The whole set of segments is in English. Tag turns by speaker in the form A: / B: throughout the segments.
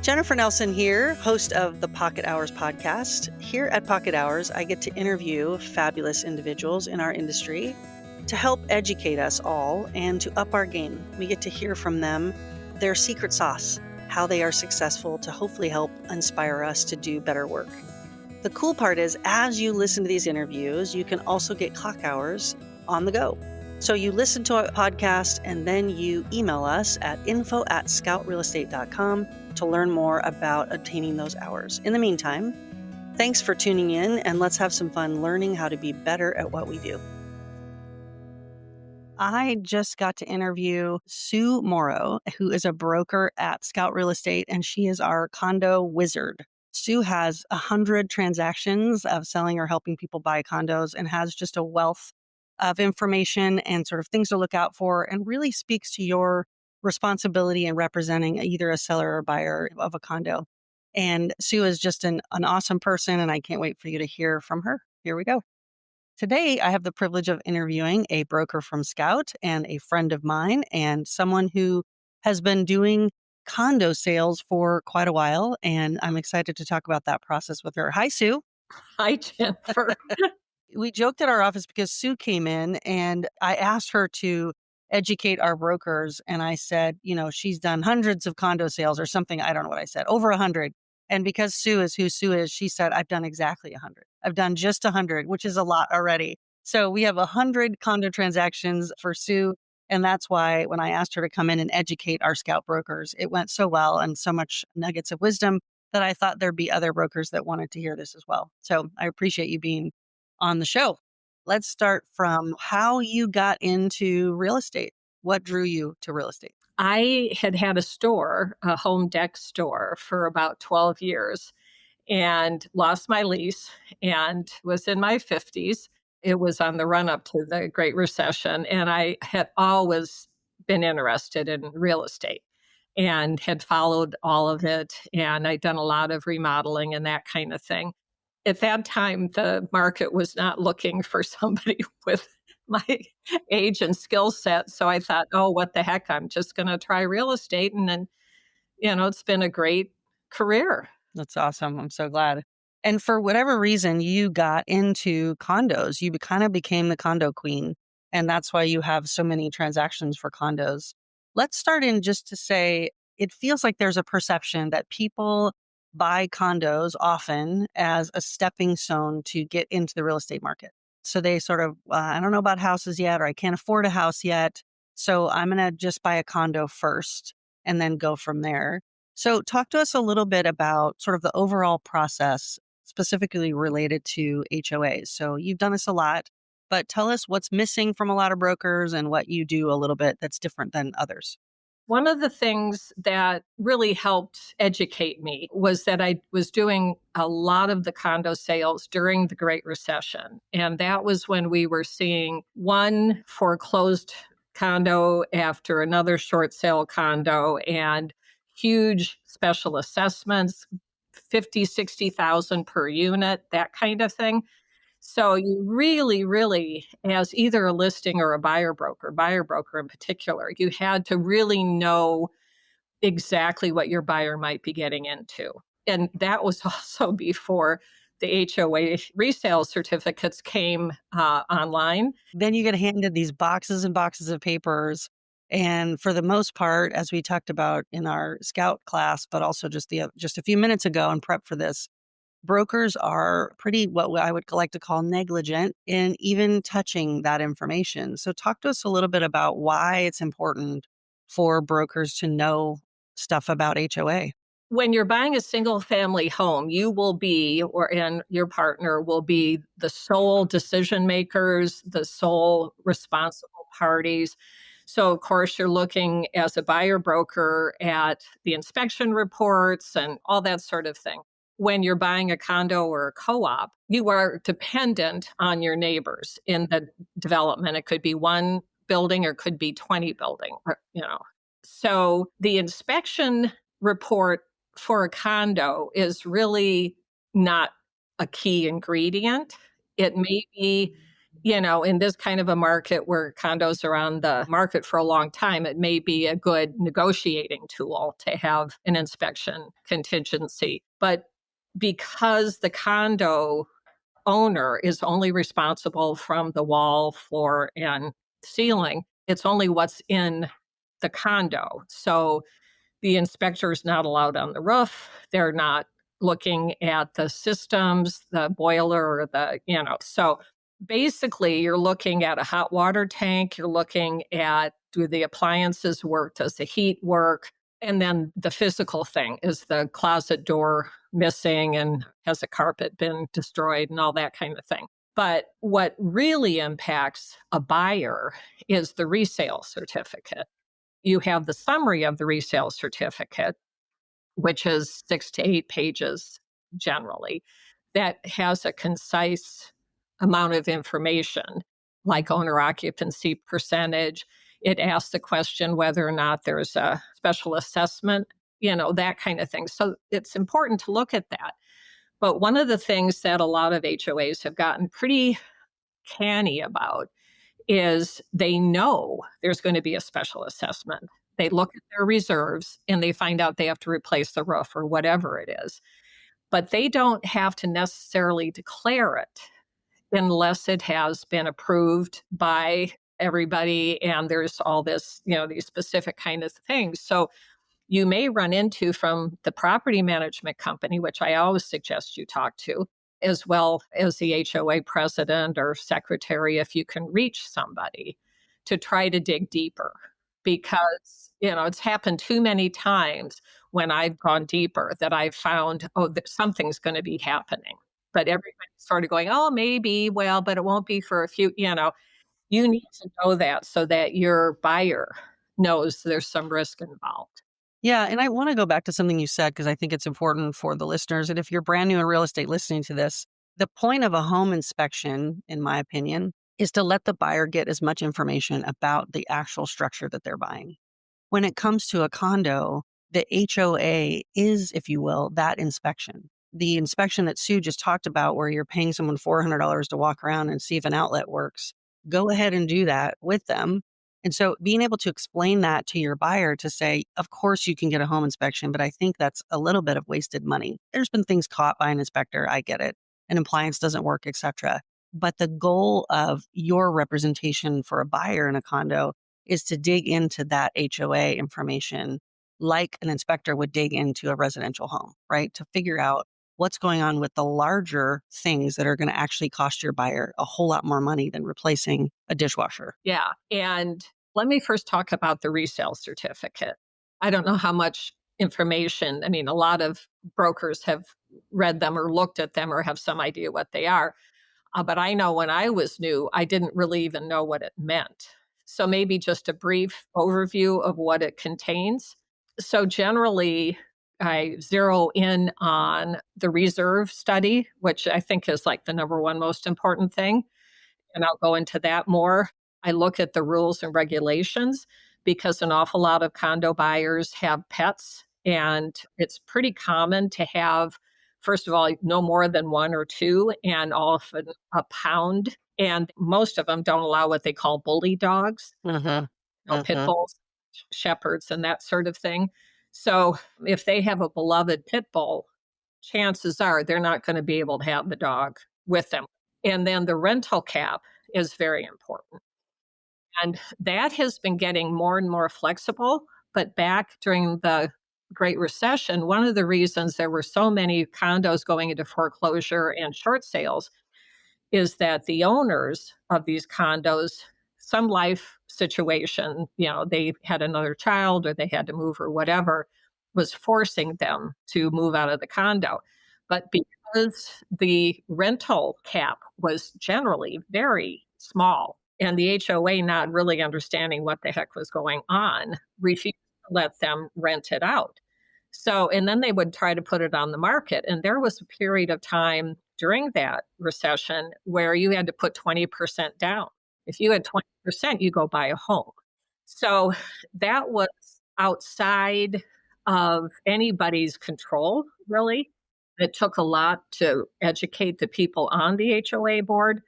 A: Jennifer Nelson here, host of the Pocket Hours podcast. Here at Pocket Hours, I get to interview fabulous individuals in our industry to help educate us all and to up our game. We get to hear from them their secret sauce, how they are successful to hopefully help inspire us to do better work. The cool part is, as you listen to these interviews, you can also get clock hours on the go. So you listen to a podcast and then you email us at info@scoutrealestate.com to learn more about obtaining those hours. In the meantime, thanks for tuning in, and let's have some fun learning how to be better at what we do. I just got to interview Sue Morrow, who is a broker at Scout Real Estate, and she is our Condo Wizard. Sue has 100 transactions of selling or helping people buy condos and has just a wealth of information and sort of things to look out for, and really speaks to your responsibility in representing either a seller or buyer of a condo. And Sue is just an awesome person, and I can't wait for you to hear from her. Here we go. Today, I have the privilege of interviewing a broker from Scout and a friend of mine and someone who has been doing condo sales for quite a while. And I'm excited to talk about that process with her. Hi, Sue.
B: Hi, Jennifer.
A: We joked at our office because Sue came in and I asked her to educate our brokers. And I said, she's done hundreds of condo sales or something. I don't know what I said, over 100. And because Sue is who Sue is, she said, I've done exactly 100. I've done just 100, which is a lot already. So we have 100 condo transactions for Sue. And that's why when I asked her to come in and educate our Scout brokers, it went so well and so much nuggets of wisdom that I thought there'd be other brokers that wanted to hear this as well. So I appreciate you being on the show. Let's start from how you got into real estate. What drew you to real estate?
B: I had a store, a home dec store, for about 12 years and lost my lease and was in my 50s. It was on the run up to the Great Recession. And I had always been interested in real estate and had followed all of it. And I'd done a lot of remodeling and that kind of thing. At that time, the market was not looking for somebody with my age and skill set. So I thought, oh, what the heck? I'm just going to try real estate. And then, it's been a great career.
A: That's awesome. I'm so glad. And for whatever reason, you got into condos. You kind of became the condo queen. And that's why you have so many transactions for condos. Let's start in just to say, it feels like there's a perception that people buy condos often as a stepping stone to get into the real estate market. So they sort of, I don't know about houses yet, or I can't afford a house yet. So I'm going to just buy a condo first and then go from there. So talk to us a little bit about sort of the overall process, specifically related to HOAs. So you've done this a lot, but tell us what's missing from a lot of brokers and what you do a little bit that's different than others.
B: One of the things that really helped educate me was that I was doing a lot of the condo sales during the Great Recession. And that was when we were seeing one foreclosed condo after another short sale condo and huge special assessments, 50, 60,000 per unit, that kind of thing. So you really, as either a listing or a buyer broker in particular, you had to really know exactly what your buyer might be getting into. And that was also before the HOA resale certificates came online.
A: Then you get handed these boxes and boxes of papers. And for the most part, as we talked about in our Scout class, but also just a few minutes ago in prep for this, brokers are pretty, what I would like to call, negligent in even touching that information. So talk to us a little bit about why it's important for brokers to know stuff about HOA.
B: When you're buying a single family home, you will be, and your partner will be, the sole decision makers, the sole responsible parties. So, of course, you're looking as a buyer broker at the inspection reports and all that sort of thing. When you're buying a condo or a co-op, you are dependent on your neighbors in the development. It could be one building or it could be 20 building, So the inspection report for a condo is really not a key ingredient. It may be In this kind of a market where condos are on the market for a long time, it may be a good negotiating tool to have an inspection contingency. But because the condo owner is only responsible from the wall, floor, and ceiling, it's only what's in the condo. So the inspector is not allowed on the roof. They're not looking at the systems, the boiler, or so basically you're looking at a hot water tank, you're looking at, do the appliances work, does the heat work? And then the physical thing, is the closet door missing and has the carpet been destroyed and all that kind of thing. But what really impacts a buyer is the resale certificate. You have the summary of the resale certificate, which is 6 to 8 pages generally, that has a concise amount of information, like owner occupancy percentage. It asks the question whether or not there's a special assessment, that kind of thing. So it's important to look at that. But one of the things that a lot of HOAs have gotten pretty canny about is they know there's going to be a special assessment. They look at their reserves and they find out they have to replace the roof or whatever it is. But they don't have to necessarily declare it unless it has been approved by everybody and there's all this, these specific kind of things. So you may run into from the property management company, which I always suggest you talk to, as well as the HOA president or secretary, if you can reach somebody to try to dig deeper. Because, it's happened too many times when I've gone deeper that I've found, that something's going to be happening. But everybody's sort of going, oh, maybe, well, but it won't be for a few, you need to know that so that your buyer knows there's some risk involved.
A: Yeah, and I wanna go back to something you said because I think it's important for the listeners, and if you're brand new in real estate listening to this, the point of a home inspection, in my opinion, is to let the buyer get as much information about the actual structure that they're buying. When it comes to a condo, the HOA is, if you will, that inspection. The inspection that Sue just talked about, where you're paying someone $400 to walk around and see if an outlet works, go ahead and do that with them. And so being able to explain that to your buyer to say, of course you can get a home inspection, but I think that's a little bit of wasted money. There's been things caught by an inspector. I get it. An appliance doesn't work, etc. But the goal of your representation for a buyer in a condo is to dig into that HOA information like an inspector would dig into a residential home, right? To figure out what's going on with the larger things that are going to actually cost your buyer a whole lot more money than replacing a dishwasher.
B: Yeah. And let me first talk about the resale certificate. I don't know how much information, I mean, a lot of brokers have read them or looked at them or have some idea what they are. But I know when I was new, I didn't really even know what it meant. So maybe just a brief overview of what it contains. So generally, I zero in on the reserve study, which I think is like the number one most important thing. And I'll go into that more. I look at the rules and regulations because an awful lot of condo buyers have pets, and it's pretty common to have, first of all, no more than one or two, and often a pound. And most of them don't allow what they call bully dogs,
A: Uh-huh.
B: pit
A: Uh-huh.
B: bulls, shepherds, and that sort of thing. So if they have a beloved pit bull, chances are they're not going to be able to have the dog with them. And then the rental cap is very important. And that has been getting more and more flexible. But back during the Great Recession, one of the reasons there were so many condos going into foreclosure and short sales is that the owners of these condos, some life situation, they had another child or they had to move or whatever, was forcing them to move out of the condo. But because the rental cap was generally very small and the HOA not really understanding what the heck was going on, refused to let them rent it out. So, and then they would try to put it on the market. And there was a period of time during that recession where you had to put 20% down. If you had 20%, you go buy a home. So that was outside of anybody's control, really. It took a lot to educate the people on the HOA board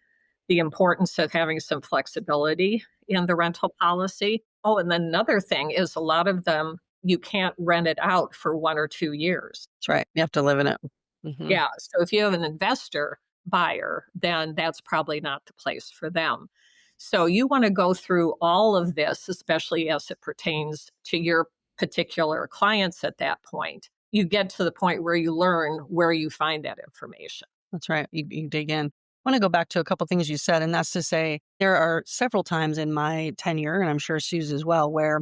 B: the importance of having some flexibility in the rental policy. Oh, and then another thing is a lot of them, you can't rent it out for 1 or 2 years.
A: That's right. You have to live in it. Mhm.
B: Yeah, so if you have an investor buyer, then that's probably not the place for them. So you wanna go through all of this, especially as it pertains to your particular clients at that point. You get to the point where you learn where you find that information.
A: That's right. You dig in. I want to go back to a couple things you said, and that's to say there are several times in my tenure, and I'm sure Sue's as well, where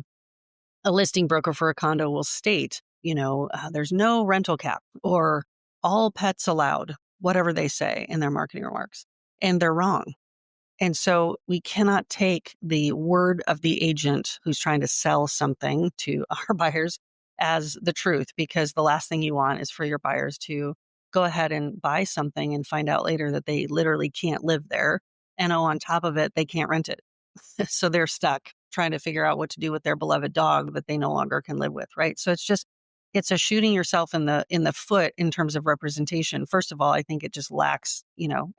A: a listing broker for a condo will state, there's no rental cap or all pets allowed, whatever they say in their marketing remarks. And they're wrong. And so we cannot take the word of the agent who's trying to sell something to our buyers as the truth, because the last thing you want is for your buyers to go ahead and buy something and find out later that they literally can't live there. And on top of it, they can't rent it. So they're stuck trying to figure out what to do with their beloved dog that they no longer can live with, right? So it's a shooting yourself in the foot in terms of representation. First of all, I think it just lacks,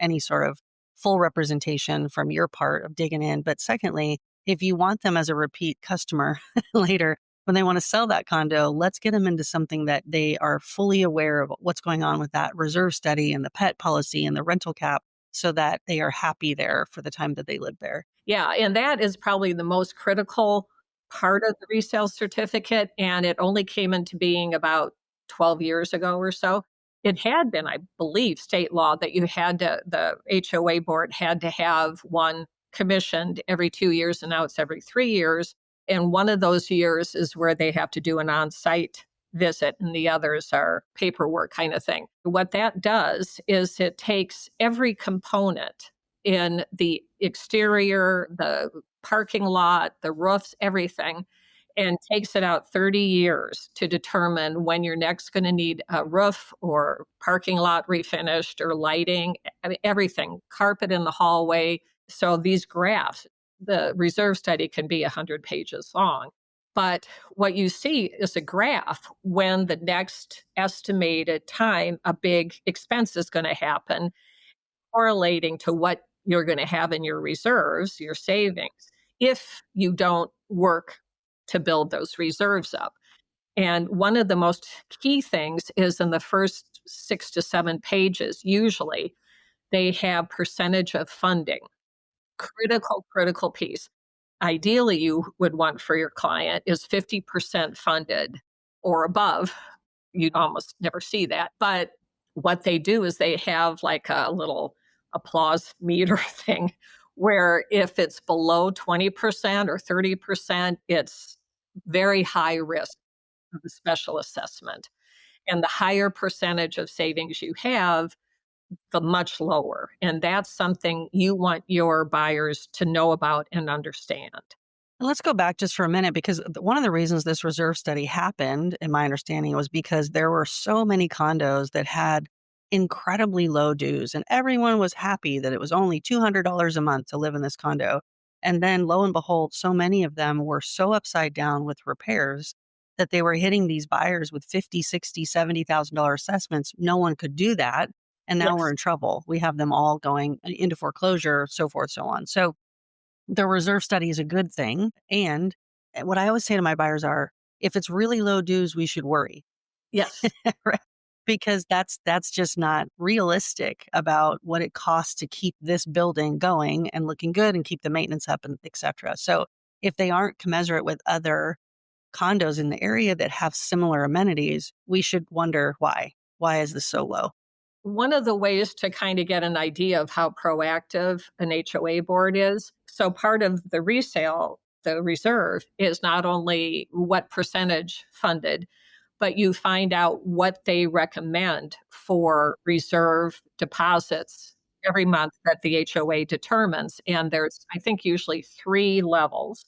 A: any sort of full representation from your part of digging in. But secondly, if you want them as a repeat customer later, when they want to sell that condo, let's get them into something that they are fully aware of what's going on with that reserve study and the pet policy and the rental cap so that they are happy there for the time that they live there.
B: Yeah, and that is probably the most critical part of the resale certificate, and it only came into being about 12 years ago or so. It had been, I believe, state law that the HOA board had to have one commissioned every 2 years, and now it's every 3 years. And one of those years is where they have to do an on-site visit, and the others are paperwork kind of thing. What that does is it takes every component in the exterior, the parking lot, the roofs, everything, and takes it out 30 years to determine when you're next going to need a roof or parking lot refinished or lighting, I mean, everything, carpet in the hallway. So these graphs, the reserve study can be 100 pages long. But what you see is a graph when the next estimated time a big expense is going to happen, correlating to what you're going to have in your reserves, your savings, if you don't work to build those reserves up. And one of the most key things is in the first 6 to 7 pages, usually they have percentage of funding, critical piece. Ideally, you would want for your client is 50% funded or above. You almost never see that. But what they do is they have like a little applause meter thing where if it's below 20% or 30%, it's very high risk of a special assessment. And the higher percentage of savings you have, the much lower. And that's something you want your buyers to know about and understand.
A: And let's go back just for a minute because one of the reasons this reserve study happened, in my understanding, was because there were so many condos that had incredibly low dues, and everyone was happy that it was only $200 a month to live in this condo. And then lo and behold, so many of them were so upside down with repairs that they were hitting these buyers with 50, 60, $70,000 assessments. No one could do that. And now we're
B: Yes.
A: in trouble. We have them all going into foreclosure, so forth, so on. So the reserve study is a good thing. And what I always say to my buyers are, if it's really low dues, we should worry.
B: Yes.
A: Right? Because that's just not realistic about what it costs to keep this building going and looking good and keep the maintenance up and et cetera. So if they aren't commensurate with other condos in the area that have similar amenities, we should wonder why. Why is this so low?
B: One of the ways to kind of get an idea of how proactive an HOA board is. So, part of the resale, the reserve, is not only what percentage funded, but you find out what they recommend for reserve deposits every month that the HOA determines. And there's, I think, usually 3 levels.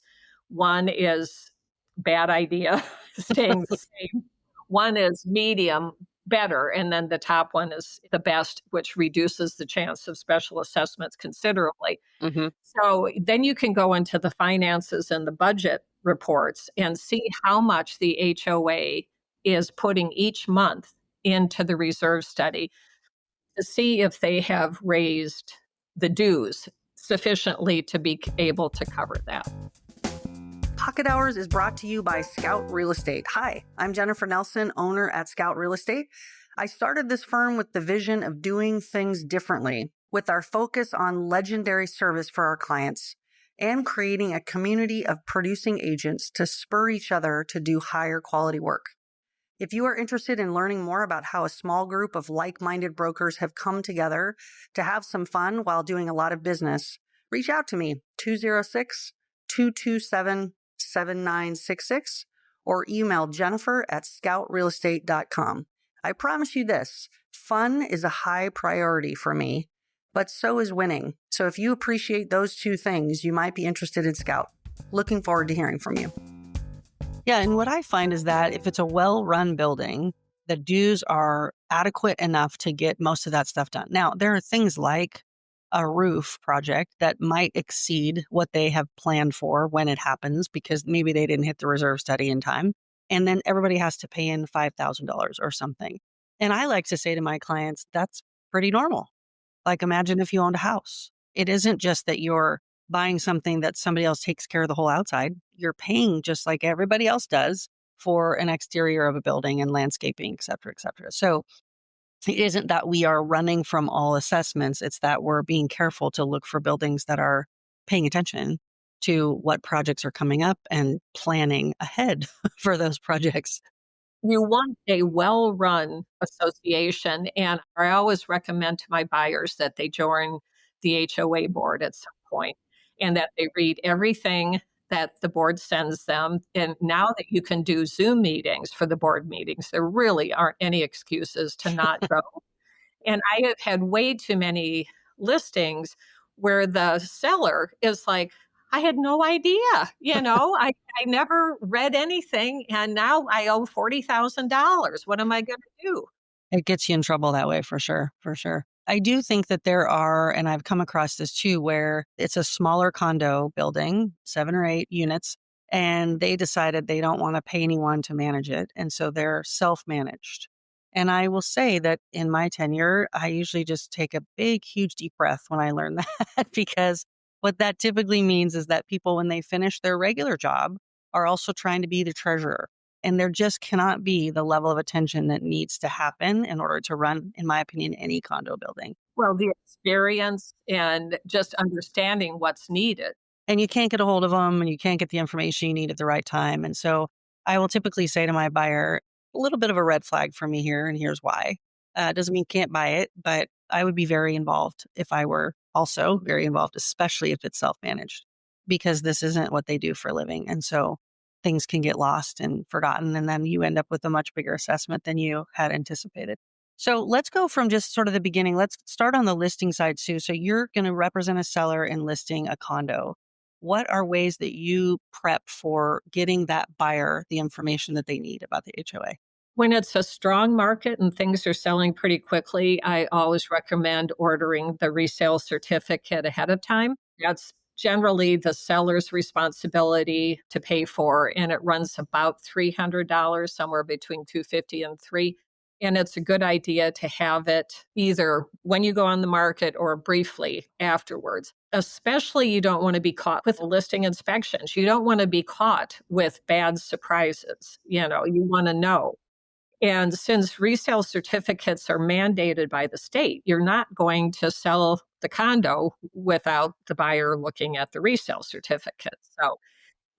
B: One is bad idea, staying the same. One is medium, better. And then the top one is the best, which reduces the chance of special assessments considerably.
A: Hmm.
B: So then you can go into the finances and the budget reports and see how much the HOA is putting each month into the reserve study to see if they have raised the dues sufficiently to be able to cover that.
A: Pocket Hours is brought to you by Scout Real Estate. Hi, I'm Jennifer Nelson, owner at Scout Real Estate. I started this firm with the vision of doing things differently, with our focus on legendary service for our clients and creating a community of producing agents to spur each other to do higher quality work. If you are interested in learning more about how a small group of like-minded brokers have come together to have some fun while doing a lot of business, reach out to me, 206-227-7966, or email jennifer@scoutrealestate.com. I promise you this, fun is a high priority for me, but so is winning. So if you appreciate those two things, you might be interested in Scout. Looking forward to hearing from you. Yeah, and what I find is that if it's a well-run building, the dues are adequate enough to get most of that stuff done. Now, there are things like a roof project that might exceed what they have planned for when it happens because maybe they didn't hit the reserve study in time. And then everybody has to pay in $5,000 or something. And I like to say to my clients, that's pretty normal. Like, imagine if you owned a house. It isn't just that you're buying something that somebody else takes care of the whole outside. You're paying just like everybody else does for an exterior of a building and landscaping, et cetera, et cetera. So it isn't that we are running from all assessments. It's that we're being careful to look for buildings that are paying attention to what projects are coming up and planning ahead for those projects.
B: You want a well-run association, and I always recommend to my buyers that they join the HOA board at some point and that they read everything that the board sends them. And now that you can do Zoom meetings for the board meetings, there really aren't any excuses to not go. And I have had way too many listings where the seller is like, I had no idea, I never read anything and now I owe $40,000. What am I going to do?
A: It gets you in trouble that way for sure, for sure. I do think that there are, and I've come across this too, where it's a smaller condo building, 7 or 8 units, and they decided they don't want to pay anyone to manage it. And so they're self-managed. And I will say that in my tenure, I usually just take a big, huge deep breath when I learn that because what that typically means is that people, when they finish their regular job, are also trying to be the treasurer. And there just cannot be the level of attention that needs to happen in order to run, in my opinion, any condo building.
B: Well, the experience and just understanding what's needed.
A: And you can't get a hold of them and you can't get the information you need at the right time. And so I will typically say to my buyer, a little bit of a red flag for me here, and here's why. Doesn't mean can't buy it, but I would be very involved if I were also very involved, especially if it's self-managed, because this isn't what they do for a living. And so things can get lost and forgotten, and then you end up with a much bigger assessment than you had anticipated. So let's go from just sort of the beginning. Let's start on the listing side, Sue. So you're going to represent a seller in listing a condo. What are ways that you prep for getting that buyer the information that they need about the HOA?
B: When it's a strong market and things are selling pretty quickly, I always recommend ordering the resale certificate ahead of time. That's generally the seller's responsibility to pay for, and it runs about $300, somewhere between $250 and $300. And it's a good idea to have it either when you go on the market or briefly afterwards. Especially, you don't want to be caught with listing inspections. You don't want to be caught with bad surprises. You want to know. And since resale certificates are mandated by the state, you're not going to sell the condo without the buyer looking at the resale certificate. So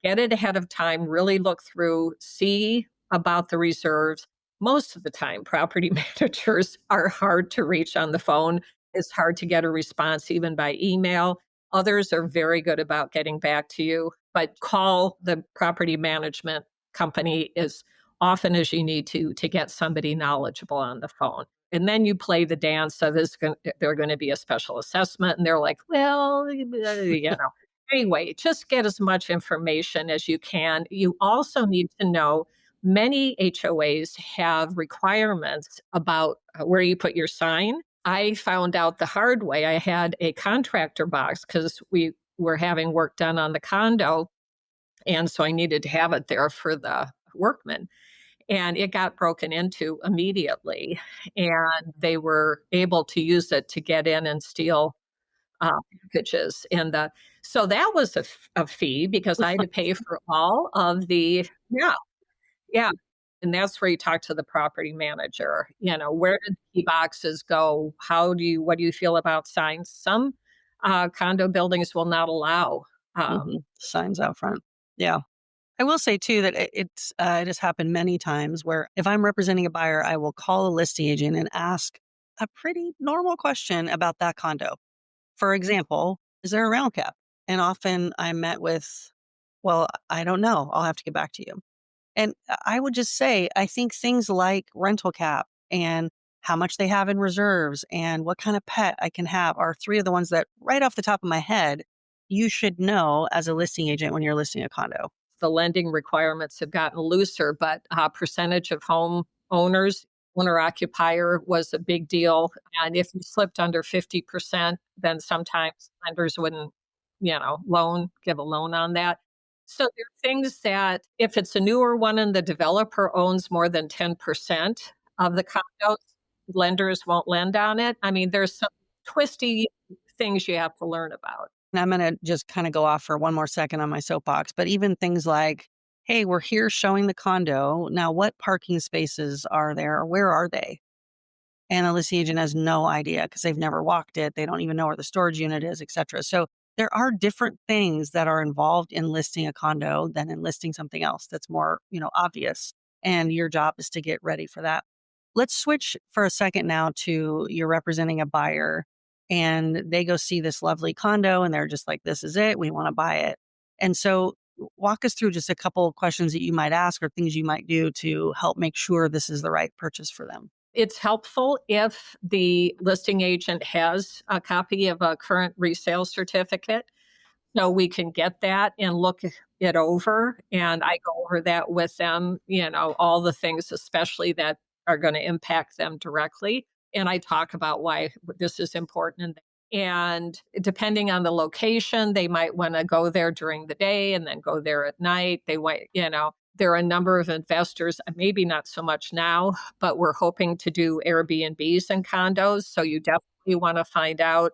B: get it ahead of time, really look through, see about the reserves. Most of the time, property managers are hard to reach on the phone. It's hard to get a response even by email. Others are very good about getting back to you, but call the property management company as often as you need to get somebody knowledgeable on the phone. And then you play the dance of there going to be a special assessment? And they're like, well, Anyway, just get as much information as you can. You also need to know many HOAs have requirements about where you put your sign. I found out the hard way. I had a contractor box because we were having work done on the condo. And so I needed to have it there for the workmen. And it got broken into immediately. And they were able to use it to get in and steal packages in the so that was a fee because I had to pay for all of the yeah, yeah, and that's where you talk to the property manager, where did the key boxes go? What do you feel about signs? Some, condo buildings will not allow, um
A: Signs out front. Yeah. I will say too that it has happened many times where if I'm representing a buyer, I will call a listing agent and ask a pretty normal question about that condo. For example, is there a round cap? And often I'm met with, well, I don't know. I'll have to get back to you. And I would just say, I think things like rental cap and how much they have in reserves and what kind of pet I can have are three of the ones that, right off the top of my head, you should know as a listing agent when you're listing a condo.
B: the lending requirements have gotten looser, but percentage of home owners, owner occupier was a big deal. And if you slipped under 50%, then sometimes lenders wouldn't, give a loan on that. So there are things that if it's a newer one and the developer owns more than 10% of the condos, lenders won't lend on it. I mean, there's some twisty things you have to learn about.
A: And I'm going to just kind of go off for one more second on my soapbox, but even things like, hey, we're here showing the condo. Now, what parking spaces are there or where are they? And a listing agent has no idea because they've never walked it. They don't even know where the storage unit is, et cetera. So there are different things that are involved in listing a condo than in listing something else that's more, obvious. And your job is to get ready for that. Let's switch for a second now to you're representing a buyer and they go see this lovely condo and they're just like, this is it. We want to buy it. And so walk us through just a couple of questions that you might ask or things you might do to help make sure this is the right purchase for them.
B: It's helpful if the listing agent has a copy of a current resale certificate. So we can get that and look it over. And I go over that with them, all the things, especially that are going to impact them directly. And I talk about why this is important. And depending on the location, they might want to go there during the day and then go there at night. There are a number of investors, maybe not so much now, but we're hoping to do Airbnbs and condos. So you definitely want to find out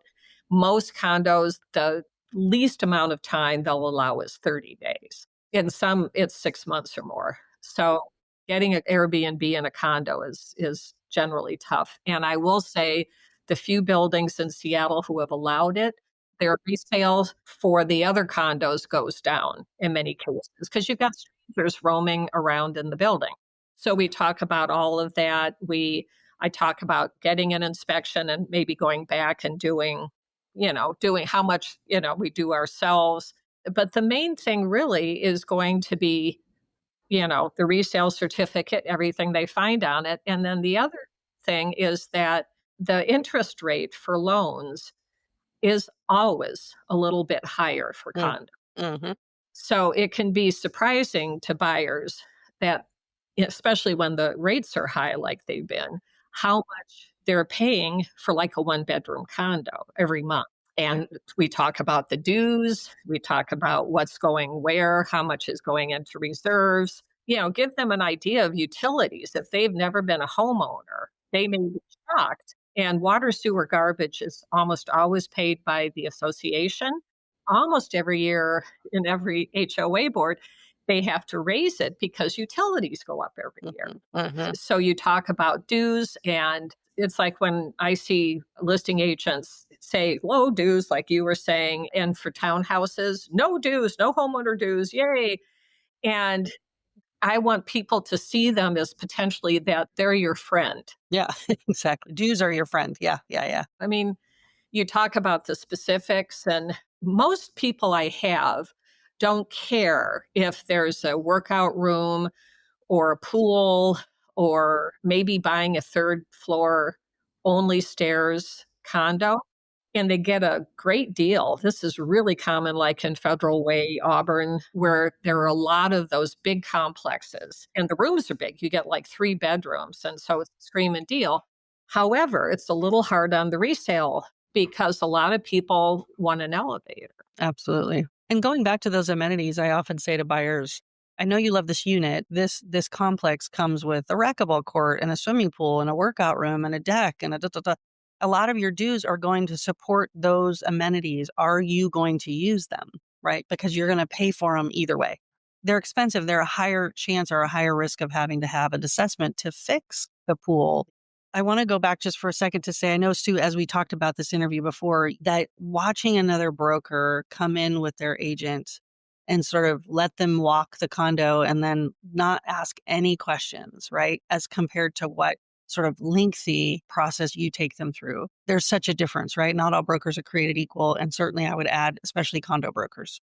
B: most condos, the least amount of time they'll allow is 30 days. In some, it's 6 months or more. So getting an Airbnb in a condo is generally tough. And I will say the few buildings in Seattle who have allowed it, their resale for the other condos goes down in many cases because you've got strangers roaming around in the building. So we talk about all of that. I talk about getting an inspection and maybe going back and doing how much, we do ourselves. But the main thing really is going to be, the resale certificate, everything they find on it. And then the other thing is that the interest rate for loans is always a little bit higher for
A: Mm.
B: condos.
A: Mhm.
B: So it can be surprising to buyers that, especially when the rates are high like they've been, how much they're paying for like a one-bedroom condo every month. And we talk about the dues, we talk about what's going where, how much is going into reserves, give them an idea of utilities. If they've never been a homeowner, they may be shocked. And water, sewer, garbage is almost always paid by the association. Almost every year in every HOA board, they have to raise it because utilities go up every year.
A: Mhm. Mhm.
B: So you talk about dues, and it's like when I see listing agents say low dues, like you were saying, and for townhouses, no dues, no homeowner dues, yay. And I want people to see them as potentially that they're your friend.
A: Yeah, exactly. Dues are your friend. Yeah, yeah, yeah.
B: I mean, you talk about the specifics, and most people I have don't care if there's a workout room or a pool or maybe buying a third floor only stairs condo and they get a great deal. This is really common, like in Federal Way, Auburn, where there are a lot of those big complexes and the rooms are big. You get like 3 bedrooms. And so it's a screaming deal. However, it's a little hard on the resale because a lot of people want an elevator.
A: Absolutely. And going back to those amenities, I often say to buyers, I know you love this unit. This complex comes with a racquetball court and a swimming pool and a workout room and a deck and a da, da, da. a lot of your dues are going to support those amenities. Are you going to use them? Right? Because you're going to pay for them either way. They're expensive. They're a higher chance or a higher risk of having to have an assessment to fix the pool. I want to go back just for a second to say, I know, Stu, as we talked about this interview before, that watching another broker come in with their agent and sort of let them walk the condo and then not ask any questions, right? As compared to what sort of lengthy process you take them through. There's such a difference, right? Not all brokers are created equal. And certainly I would add, especially condo brokers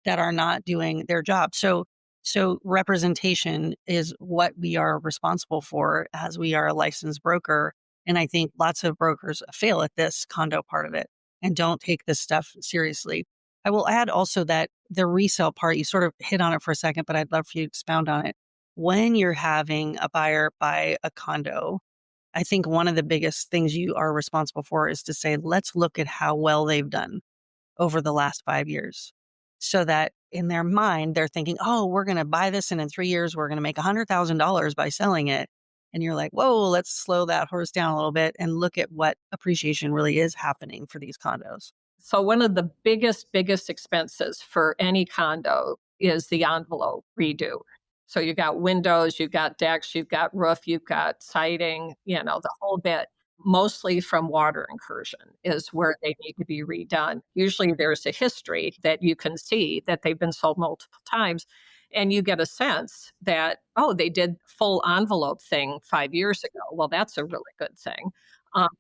A: that are not doing their job. So representation is what we are responsible for as we are a licensed broker. And I think lots of brokers fail at this condo part of it and don't take this stuff seriously. I will add also that the resale part, you sort of hit on it for a second, but I'd love for you to expound on it. When you're having a buyer buy a condo, I think one of the biggest things you are responsible for is to say, let's look at how well they've done over the last 5 years. So that in their mind, they're thinking, oh, we're going to buy this and in 3 years, we're going to make $100,000 by selling it. And you're like, whoa, let's slow that horse down a little bit and look at what appreciation really is happening for these condos.
B: So one of the biggest expenses for any condo is the envelope redo. So you got windows, you've got decks, you've got roof, you've got siding, the whole bit. Mostly from water incursion is where they need to be redone. Usually there's a history that you can see that they've been sold multiple times. And you get a sense that, oh, they did full envelope thing 5 years ago. Well, that's a really good thing.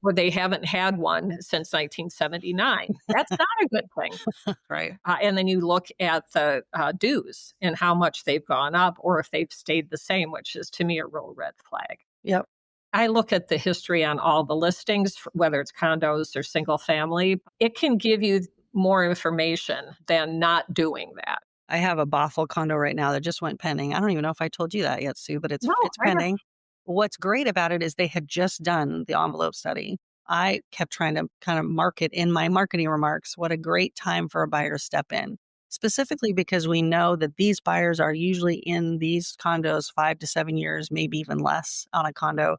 B: Or they haven't had one since 1979. That's not a good thing.
A: Right.
B: And then you look at the dues and how much they've gone up or if they've stayed the same, which is to me a real red flag.
A: Yep.
B: I look at the history on all the listings, whether it's condos or single family. It can give you more information than not doing that.
A: I have a Bothell condo right now that just went pending. I don't even know if I told you that yet, Sue, but it's
B: No,
A: it's
B: I don't.
A: pending. What's great about it is they had just done the envelope study. I kept trying to kind of market in my marketing remarks what a great time for a buyer to step in, specifically because we know that these buyers are usually in these condos 5 to 7 years, maybe even less on a condo.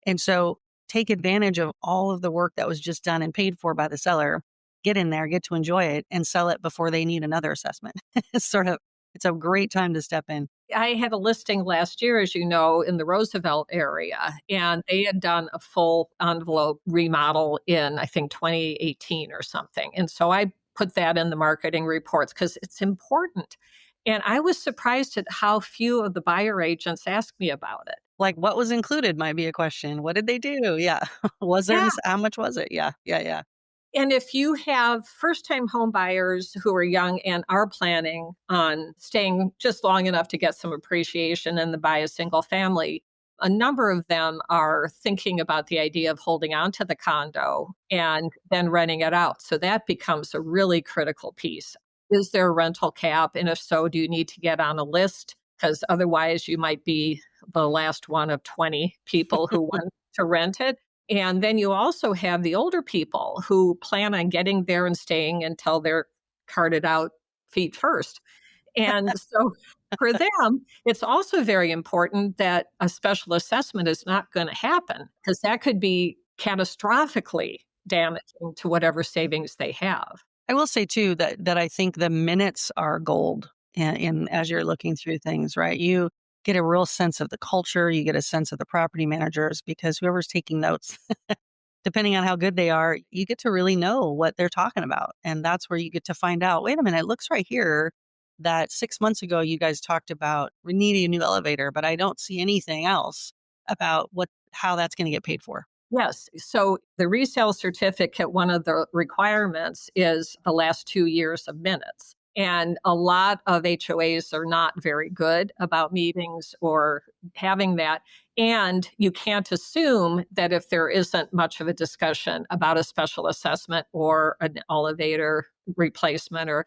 A: And so take advantage of all of the work that was just done and paid for by the seller. Get in there, get to enjoy it, and sell it before they need another assessment. It's a great time to step in.
B: I had a listing last year, as you know, in the Roosevelt area, and they had done a full envelope remodel in, I think, 2018 or something. And so I put that in the marketing reports because it's important. And I was surprised at how few of the buyer agents asked me about it.
A: Like, what was included might be a question. What did they do? Yeah. Was there,
B: Yeah.
A: how much was it? Yeah. Yeah. Yeah.
B: And if you have first time home buyers who are young and are planning on staying just long enough to get some appreciation and to buy a single family, a number of them are thinking about the idea of holding on to the condo and then renting it out. So that becomes a really critical piece. Is there a rental cap? And if so, do you need to get on a list? Because otherwise, you might be the last one of 20 people who want to rent it. And then you also have the older people who plan on getting there and staying until they're carted out feet first. And so for them, it's also very important that a special assessment is not going to happen because that could be catastrophically damaging to whatever savings they have.
A: I will say too that I think the minutes are gold in as you're looking through things, right? You get a real sense of the culture, you get a sense of the property managers because whoever's taking notes, depending on how good they are, you get to really know what they're talking about. And that's where you get to find out, wait a minute, it looks right here that 6 months ago you guys talked about we need a new elevator, but I don't see anything else about how that's going to get paid for.
B: Yes. So the resale certificate, one of the requirements is the last 2 years of minutes. And a lot of HOAs are not very good about meetings or having that. And you can't assume that if there isn't much of a discussion about a special assessment or an elevator replacement or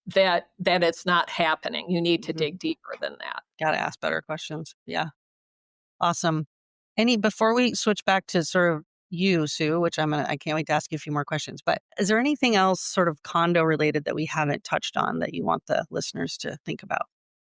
B: that it's not happening. You need to
A: Mhm.
B: dig deeper than that.
A: Got to ask better questions. Yeah. Awesome. Before we switch back to sort of you, Sue, which I can't wait to ask you a few more questions, but is there anything else sort of condo related that we haven't touched on that you want the listeners to think about?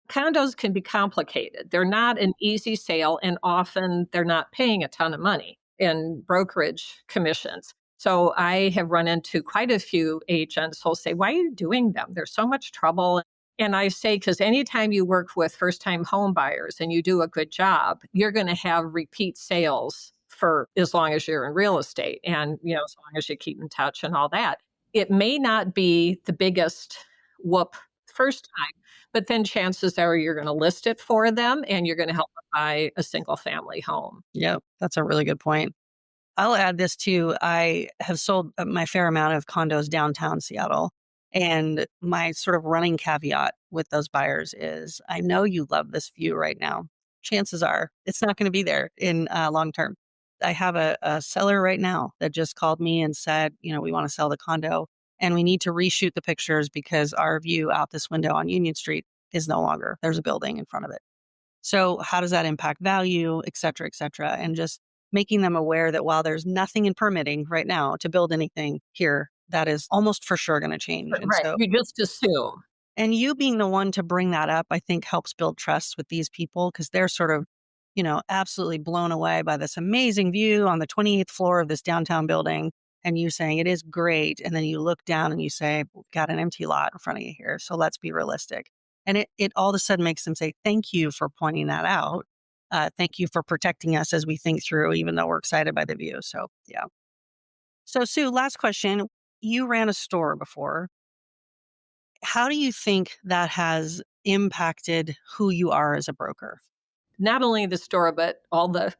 B: Condos can be complicated. They're not an easy sale, and often they're not paying a ton of money. in brokerage commissions. So I have run into quite a few agents who'll say, "Why are you doing them? There's so much trouble." And I say, because anytime you work with first time home buyers and you do a good job, you're going to have repeat sales for as long as you're in real estate and, as long as you keep in touch and all that. It may not be the biggest whoop first time, but then chances are you're going to list it for them and you're going to help them buy a single family home.
A: Yep, that's a really good point. I'll add this too. I have sold my fair amount of condos downtown Seattle. And my sort of running caveat with those buyers is I know you love this view right now. Chances are it's not going to be there in long term. I have a seller right now that just called me and said, we want to sell the condo and we need to reshoot the pictures because our view out this window on Union Street is no longer, there's a building in front of it. So how does that impact value, et cetera, et cetera? And just making them aware that while there's nothing in permitting right now to build anything here, that is almost for sure going to change. And
B: Right.
A: so,
B: You just assume.
A: and you being the one to bring that up, I think helps build trust with these people because they're sort of, absolutely blown away by this amazing view on the 28th floor of this downtown building. And you saying it is great. And then you look down and you say, we've got an empty lot in front of you here. So let's be realistic. And it all of a sudden makes them say, thank you for pointing that out. Thank you for protecting us as we think through, even though we're excited by the view. So, yeah. So, Sue, last question. You ran a store before. How do you think that has impacted who you are as a broker?
B: Not only the store, but all the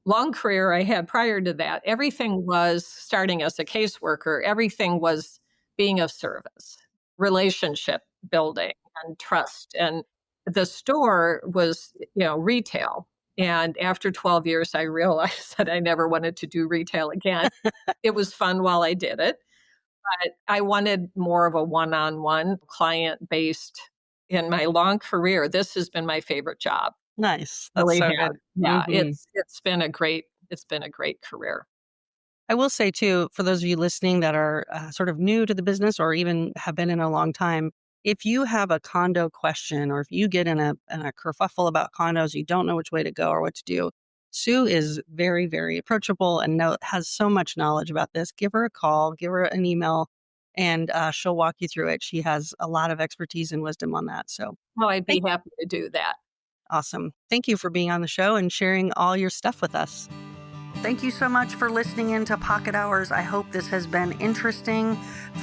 B: long career I had prior to that, everything was starting as a caseworker, everything was being of service, relationship building and trust. And the store was, retail. And after 12 years, I realized that I never wanted to do retail again. It was fun while I did it, but I wanted more of a one on one client based. In my long career, this has been my favorite job.
A: Nice. That's
B: Really
A: so
B: have.
A: good.
B: Yeah,
A: Mhm.
B: it's been a great career.
A: I will say too, for those of you listening that are sort of new to the business or even have been in a long time, if you have a condo question or if you get in a kerfuffle about condos, you don't know which way to go or what to do, Sue is very, very approachable and has so much knowledge about this. Give her a call, give her an email, and she'll walk you through it. She has a lot of expertise and wisdom on that. So
B: Oh, I'd be
A: thank
B: happy to do that.
A: awesome. Thank you for being on the show and sharing all your stuff with us. Thank you so much for listening into Pocket Hours. I hope this has been interesting,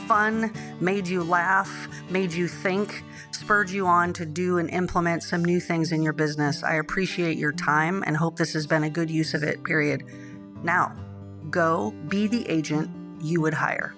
A: fun, made you laugh, made you think, spurred you on to do and implement some new things in your business. I appreciate your time and hope this has been a good use of it, period. Now, go be the agent you would hire.